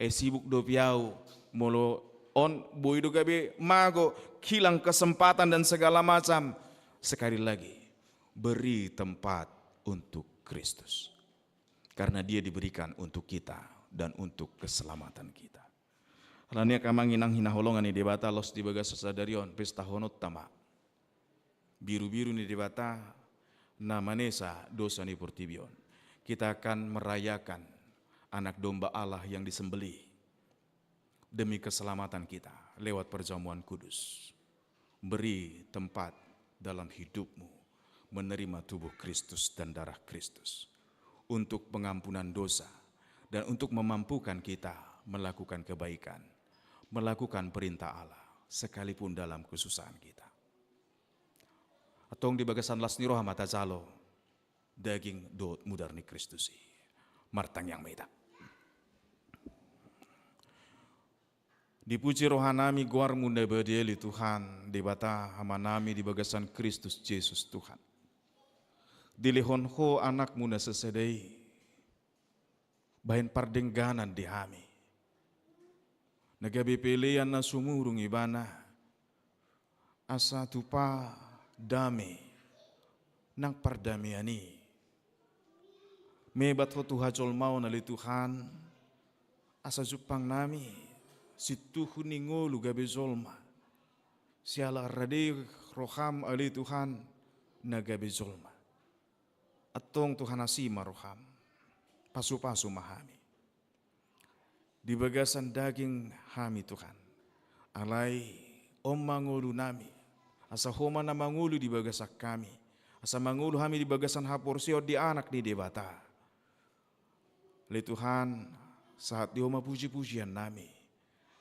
Sibuk do piau molo on boy do gabe mago hilang kesempatan dan segala macam. Sekali lagi, beri tempat untuk Kristus. Karena dia diberikan untuk kita dan untuk keselamatan kita. Lania kamanginang hinaholongan ni debata los di bagas sasadarion pesta honot tama. Biru-biru ni debata namanesa dosa ni Portibion. Kita akan merayakan anak domba Allah yang disembelih demi keselamatan kita lewat perjamuan kudus. Beri tempat dalam hidupmu menerima tubuh Kristus dan darah Kristus untuk pengampunan dosa dan untuk memampukan kita melakukan kebaikan, melakukan perintah Allah sekalipun dalam kesusahan kita. Atong di bagasan lasni roha mata jalo daging dot mudar ni Kristusi martang yang meda. Dipuji rohanami guar munda berdeli Tuhan debata hamanami di bagasan Kristus Yesus Tuhan. Dilihon ho anak muna sesedai bahin pardengganan di hami. Nagabi pilihan na sumurung ibana asa tupa dami nang pardamiani. Mebat ho tuhajol mau nali Tuhan asa jupang nami situhu ningolu gabe zolma. Siala rade roham ali Tuhan nagabe zolma. Atong Tuhan asima roham pasu-pasu mahami. Di bagasan daging hami Tuhan. Alai om mangulu nami. Asa homa na mangulu di bagasak kami. Asa mangulu hami di bagasan haporsio di anak di debata. Le Tuhan saat di homa puji-pujian nami.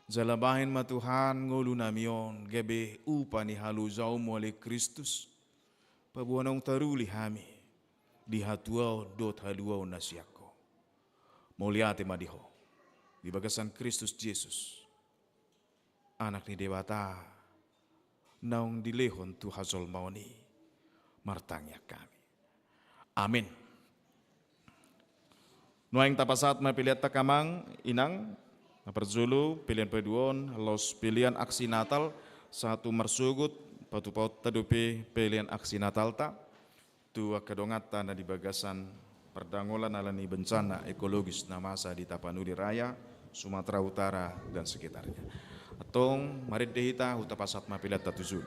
Jalabahin ma Tuhan ngulu namion gebe upa ni halu jauh oleh Kristus. Pabuanong taruli hami. Di hatuau dot haluau nasiako. Muliate madiho. Di bagasan Kristus Yesus. Anak ni dewata. Naung dilehon tu hazol mauni. Martangnya kami. Amin. Nuaing tapasat mapiliat takamang inang. Naperzulu pilihan peduon. Los pilihan aksi Natal. Satu marsugut. Patu-paut tadupi pilihan aksi Natal ta. Tua kedongatan na di bagasan perdangolan alani bencana ekologis na masa di Tapanuli Raya, Sumatera Utara dan sekitarnya. Atong marit dehita utapasat mapilat tatuzul.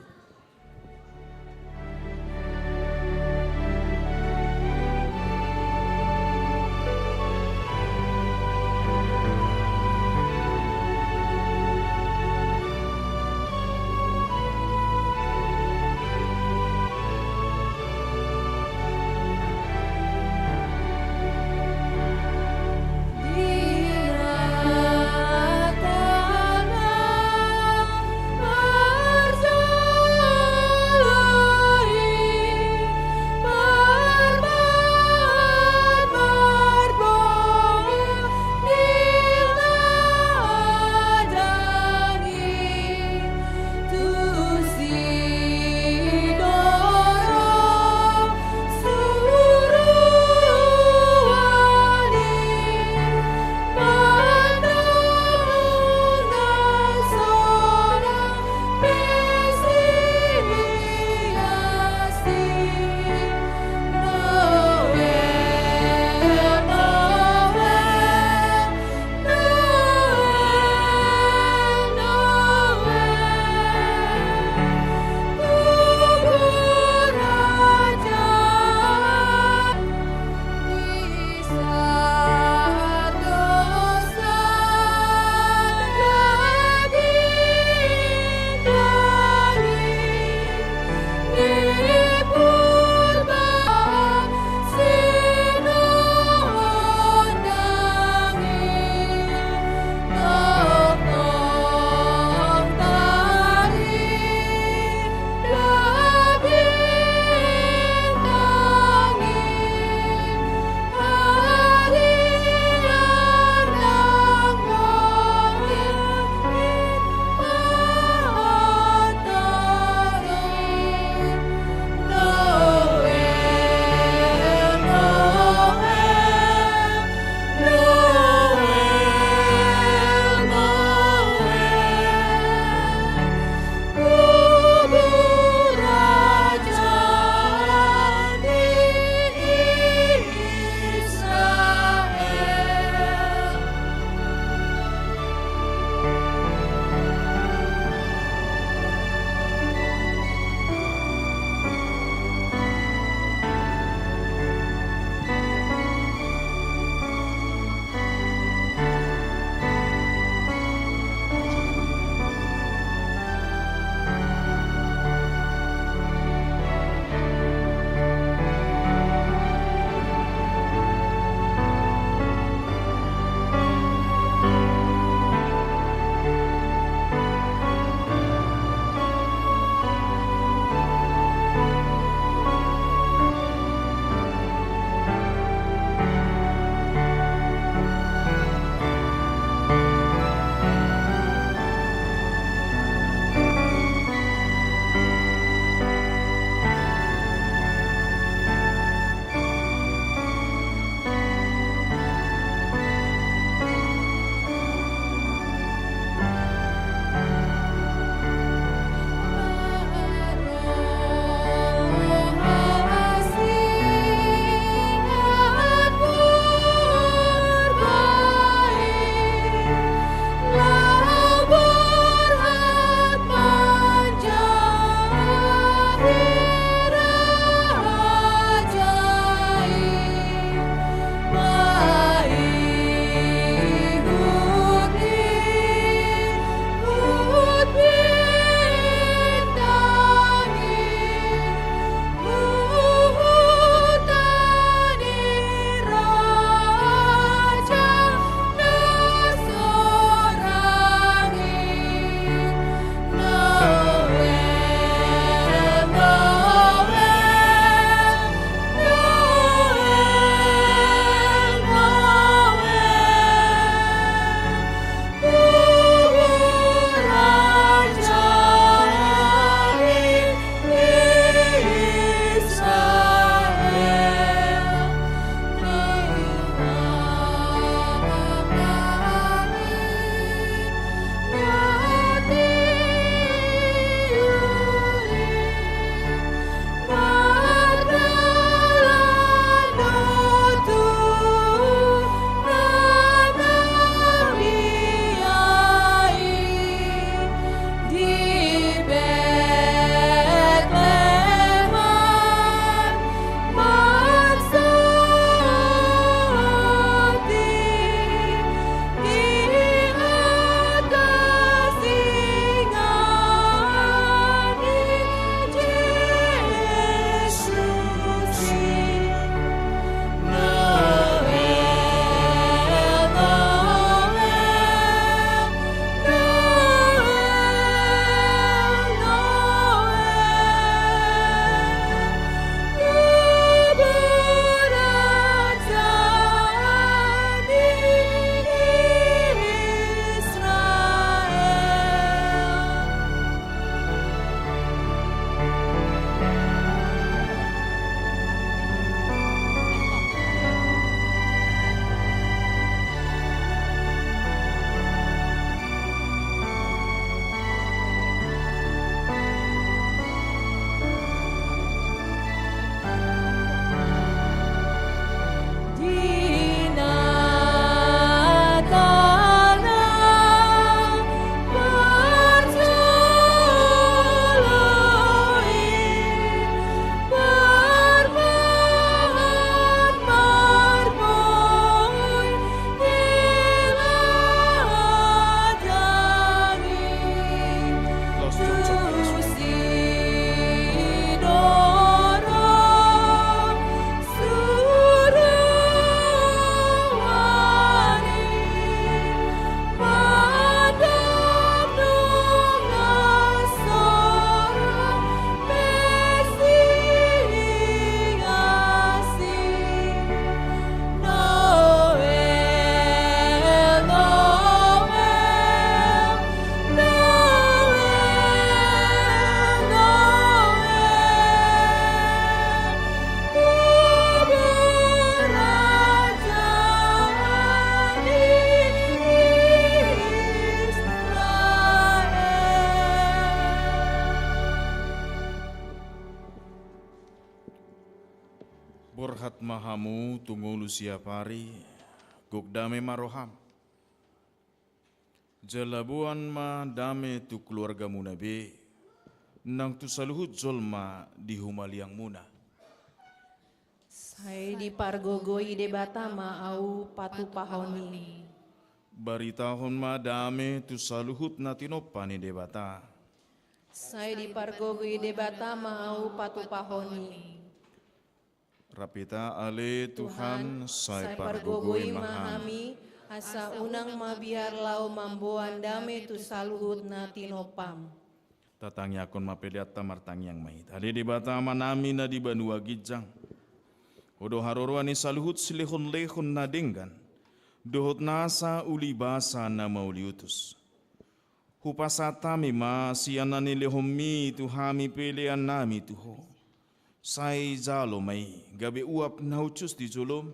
Borhat mahamu tungulu siapari, guk dame maroham. Jalabuan ma dame tu keluarga munabe, nang tu saluhut zolma di humaliang muna. Sai di pargogoi de batama au patu pahoni. Baritahon ma dame tu saluhut na tinopani debata. Sai di pargogoi de batama au patu pahoni. Rapita ale Tuhan sai pargogoi pargogoi mahami. mahami asa unang mabiar lau mamboan dame tu saluhut na tinopam. Tatang yakon mapediata martang yang mait. Ade debata manami na di banua gijang. Odo haroroani saluhut silihon lehon na denggan. Dohot nasa uli basa na mauliutus. Hupasatami ma sianani lehomi tuhami pelean nami tuho. Sai jalo mai gabe uap na ucus di julum.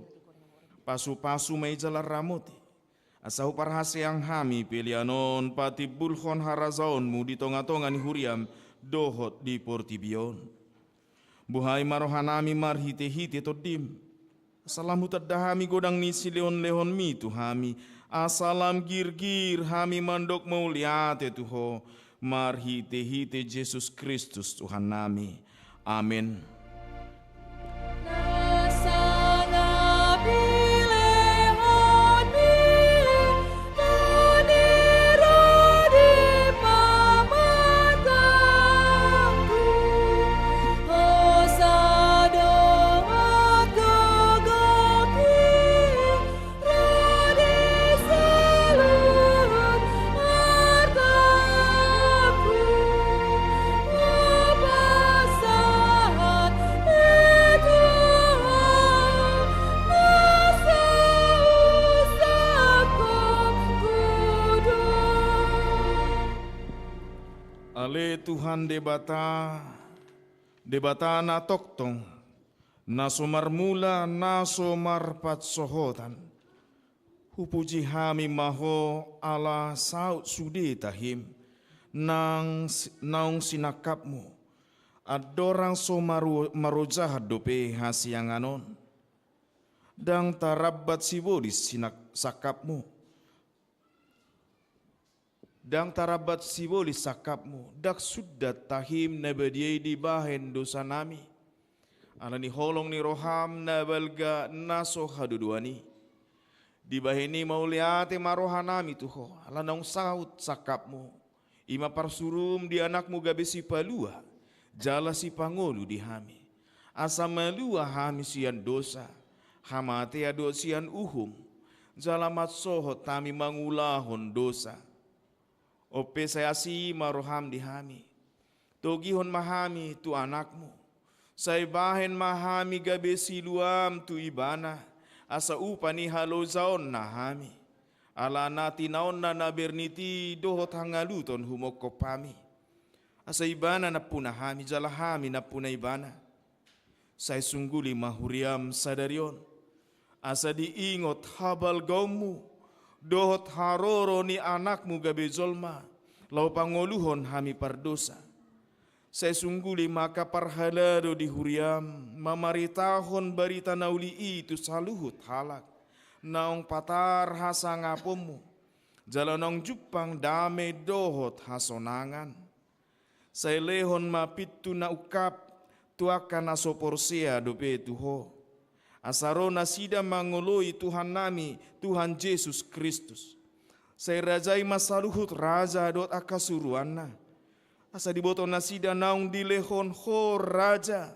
Pasu-pasu mai jalar ramuti. Asahu parhase yang hami pelianon pati bulhon harazaonmu di tonga-tonga ni huriam dohot di portibion. Buhai marohanami marhite-hite todim. Asalamu tadahami godang nisi leon-leon mi tuhami. Asalam gir-gir hami mandok mauliate tuho. Marhite-hite Jesus Kristus Tuhan nami. Amin. Ale Tuhan debata na toktong, na sumarmula na sumarpat sohotan. Hupuji hami maho ala saut sudi tahim, naung sinakapmu, adorang marojahat dope hasianganon, dang tarabat sibolis sakapmu. Dang tarabat sibolis sakapmu, dak sudah tahim na badiay di bahen dosa nami. Ala ni holong ni roham na balga naso haduduani. Di baheni mauliate maroha nami tuho, ala naung saut sakapmu. Ima parsurum di anakmu gabe si palua, jala si pangolu di hami. Asa malua hami sian dosa, hamate ado sian uhum. Jala matsohot tami mangulahon dosa. Ope saya si maroham di hami. Togihon mahami tu anakmu. Say bahen mahami gabe siluam tu ibana. Asa upani halozaon na hami. Ala natinaon na naberniti dohot hangaluton humokopami. Asa ibana na puna hami jala hami na puna ibana. Say sungguli mahuriam sadarion. Asa diingot habal gaumu. Dohot haroro ni anakmu gabe zolma, lau pangoluhon hami pardosa. Saya sungguli maka parhalado di huriam, mamaritahon barita nauli itu saluhut halak. Naung patar hasangapomu, jalanong jupang dame dohot hasonangan. Saya lehon mapitu na ukap, tuakan asoporsea dope tuho. Asarona sida mangoloi Tuhan nami, Tuhan Yesus Kristus. Saya rajai masaluhut raja dot akasuruanna. Asa diboto nasida naung dilehon ho raja.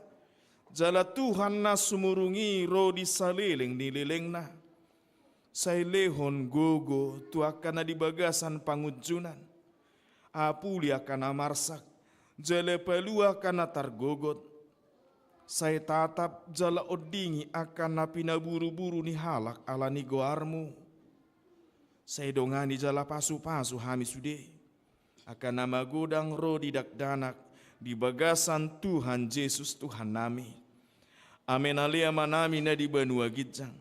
Jala Tuhan na sumurungi ro di saleleng nilelengna. Saya lehon gogo tuakan na dibagasan pangujunan. Apuli akan amarsak, jala pelua akan targogot. Saya tatap jala odingi akan napinaburu-buru ni halak ala ni goarmu. Saya dongani jala pasu-pasu hami sude. Akan nama godang ro didakdanak di bagasan Tuhan Yesus Tuhan nami. Amen alia manami na di banua gijang.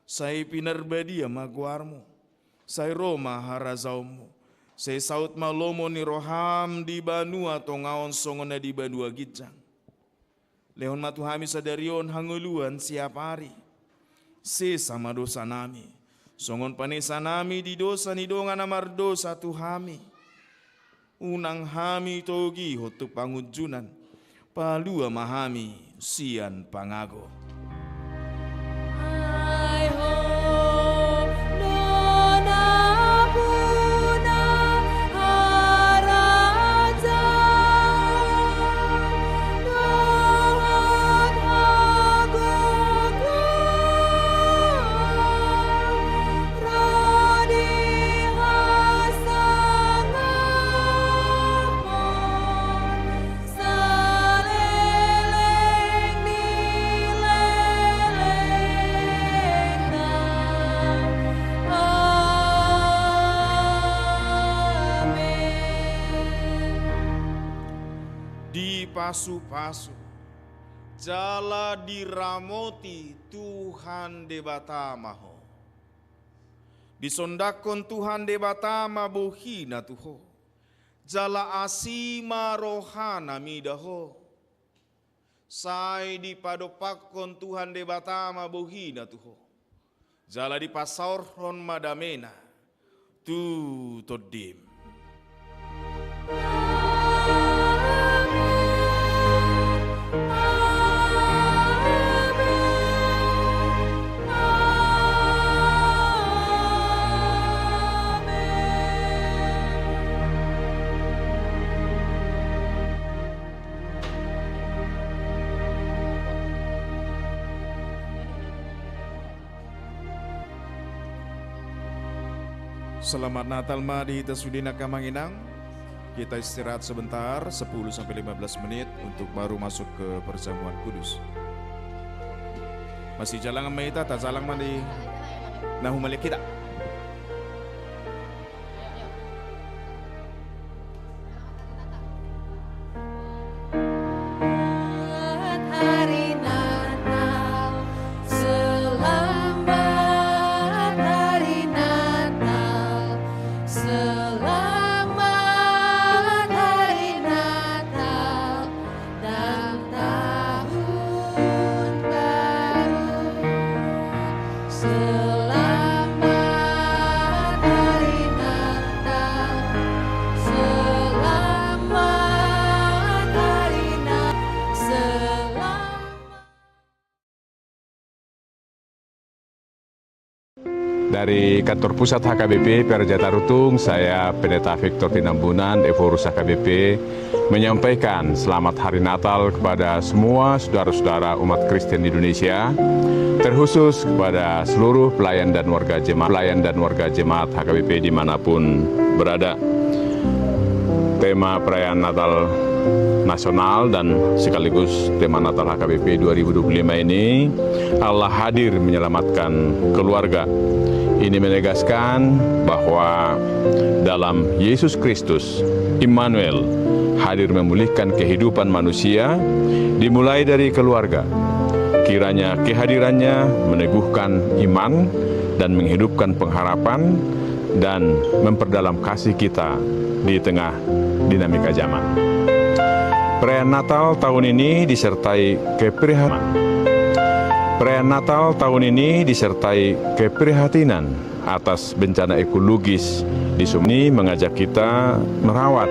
Saya pinarbadia maguarmu. Saya roma harazaumu. Saya saut malomo ni roham di banua tongaon songon na di banua gijang. Lehon matu hami sadarion hanguluan siap hari. Sama dosa nami. Songon panesa nami di dosa ni dongan amar dosa tu hami. Unang hami togi hotu pangujunan. Palua mahami sian pangago. Pasu-pasu, jala diramoti Tuhan debatamaho. Disondakon Tuhan debatama bohina tuho. Jala asima rohana midaho. Sai dipadopakon Tuhan debatama bohina tuho. Jala dipasaurhon madamena. Tu todim. Selamat Natal Madi Tasudina Kamanginang. Kita istirahat sebentar 10-15 menit untuk baru masuk ke perjamuan kudus. Masih jalan maita tak jalan mandi nahumalik kita. Dari kantor pusat HKBP Perjata Rutung, saya Pendeta Victor Pinambunan, Evorus HKBP, menyampaikan selamat Hari Natal kepada semua saudara-saudara umat Kristen di Indonesia, terkhusus kepada seluruh pelayan dan warga jemaat HKBP dimanapun berada. Tema perayaan Natal nasional dan sekaligus tema Natal HKBP 2025 ini, Allah hadir menyelamatkan keluarga. Ini menegaskan bahwa dalam Yesus Kristus, Immanuel, hadir memulihkan kehidupan manusia, dimulai dari keluarga. Kiranya kehadirannya meneguhkan iman dan menghidupkan pengharapan dan memperdalam kasih kita di tengah dinamika zaman. Perayaan Natal tahun ini disertai keprihatinan atas bencana ekologis di Sumni, mengajak kita merawat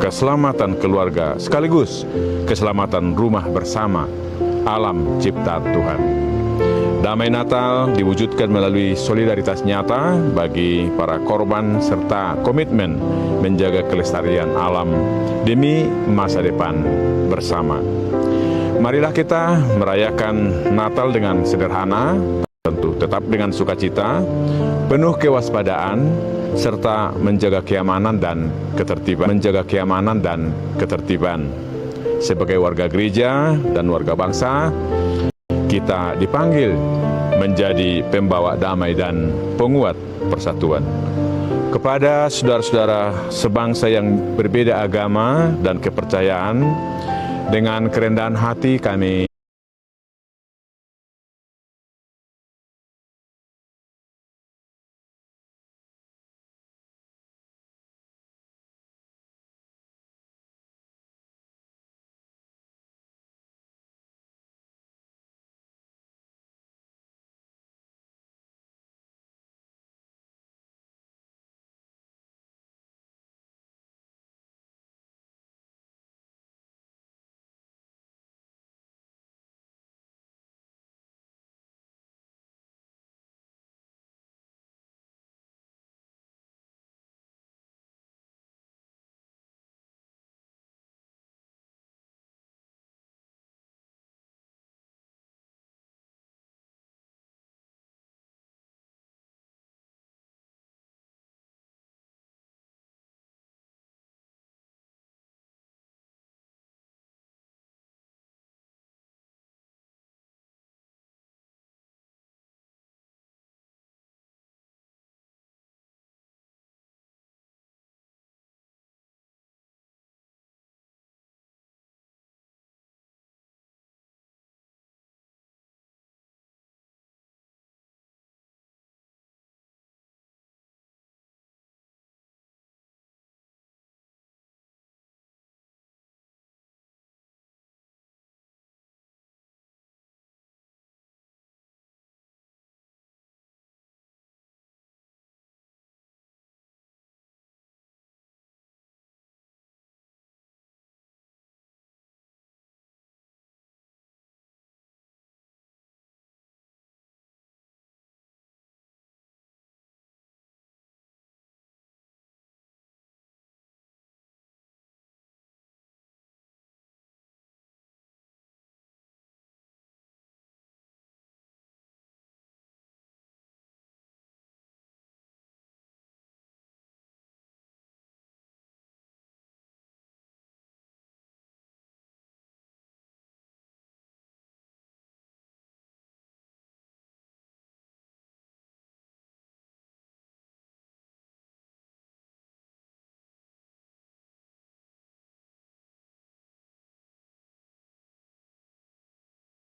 keselamatan keluarga sekaligus keselamatan rumah bersama alam cipta Tuhan. Damai Natal diwujudkan melalui solidaritas nyata bagi para korban serta komitmen menjaga kelestarian alam demi masa depan bersama. Marilah kita merayakan Natal dengan sederhana, tentu tetap dengan sukacita, penuh kewaspadaan, serta menjaga keamanan dan ketertiban. Sebagai warga gereja dan warga bangsa, kita dipanggil menjadi pembawa damai dan penguat persatuan. Kepada saudara-saudara sebangsa yang berbeda agama dan kepercayaan, dengan kerendahan hati kami